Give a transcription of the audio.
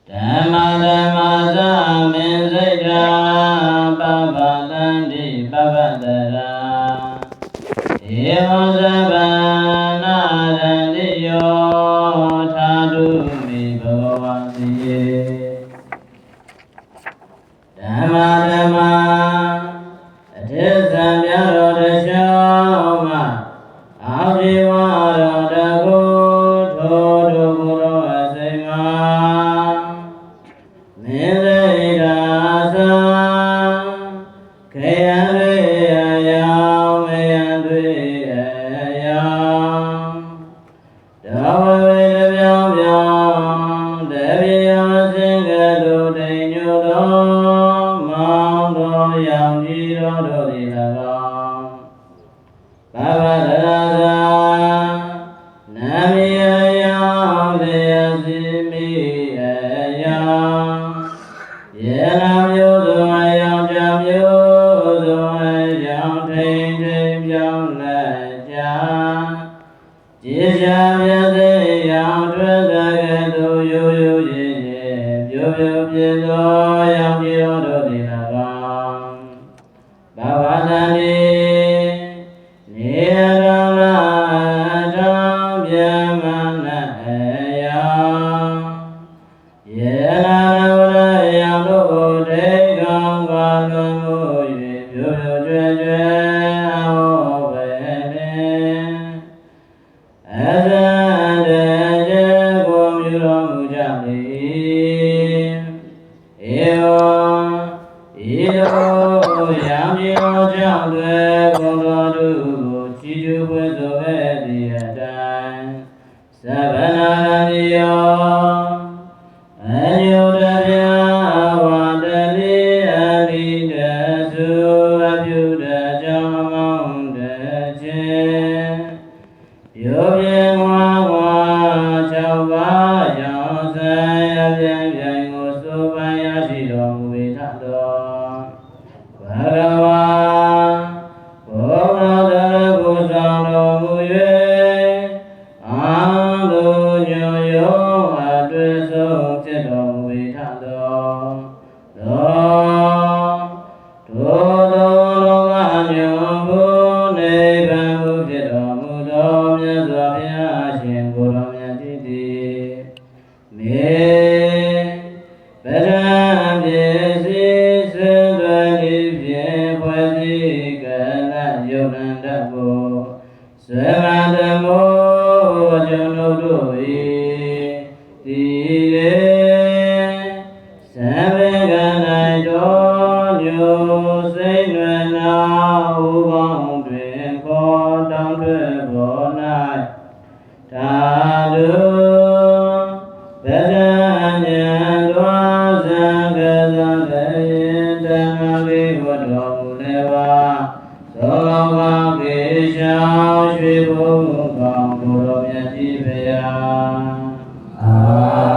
ဒါ မဓမ္မသမင်စိတ်တာပပတန္တိပပတရာဧဝံသဗ္ဗနာရန္တိယောထာတုမိဘဂဝံတိယေဓမ္မဓမ္မအထက်သံမြတ်တော်တစ်လျှောက်မှအာဇီဝတော်တကုထိုတို့ဘုရောအစိမ္မာမင်းရိတာသာခေယံရေအယောင်မေယံတွေအယောင်တော်ဝေတပြောင်းပြောင်းတပြေယောစင်ကတို့တိမ်ညိုတော်မောင်းတော်ရောင်ကြီးတော်တို့သည်၎င်းဘဝတရာသာနာမီအယောင်လျက်စီမိအယောင်ယေနာမျိုးစုံအယောင်ကြမျိုးစုံအယောင်ထိန်ထိန်ပြောင်းလက်ကြကြည်ရှားမြတ်သိရောင်ထွက်တဲ့ကဲ့သို့ရိုးရိုးရည်ရည်ပြိုပြိုပြည့်သောရောင်ကြီးတော်တို့သည်၎င်းဘဝတန်ဒီနေရောင်လာထောင်းပြမနာအယောင်ယေနာဝရယောင်တို့တေကောင်းကလွန်မှု၍ပြိုပြိုကျွဲကျွဲအဟောပဲနေအသန္တကျေကိုမြူတော်မူကြလေဧဝံဤသို့ရောင်ကြီးတော်ကြောင့်တွေဂုဏ်တော်တို့ကိုချီးကျူးပွေးဆိုခဲ့သည့်အတိုင်းသဗ္ဗနာရဏိယောအညုတပြဝန္တတိအရိတသုအပြုတကြောင့်မောင်းတခြင်းယောပြေငွားငွား၆ပါးကြောင့်ဆိုင်အပြိုင်ပြိုင်ကိုဆိုပန်ရရှိတော်မူ၏ထတော်ဘဂဝါဘုရားတော်ကိုဆောင်တော်မူ၍အာလုညိုယောအတွေ့ဆုံးဖြစ်တော်မူ၏ထတော်ထိုလောကညွန်ဖို့နိဗ္ဗာန်ကိုဖြစ်တော်မူသောမြတ်စွာဘုရားရှင်ကိုယ်တော်မြတ်ကြီးသည်မေပရံပစ္စည်းဆွေသွဲသည်ဖြင့်ဖွဲ့စည်းကနယုတ်တန္တကိုဆွေမတမောကျွန်ုပ်တို့၏ဒီရေသံဝေက၌တော်ညိုစိတ်နွယ်နာဥပေါင်းတွင်ခေါ်တောင်းထွက်ပေါ်၌သာဓုဗဒဉ္ဇံလွာ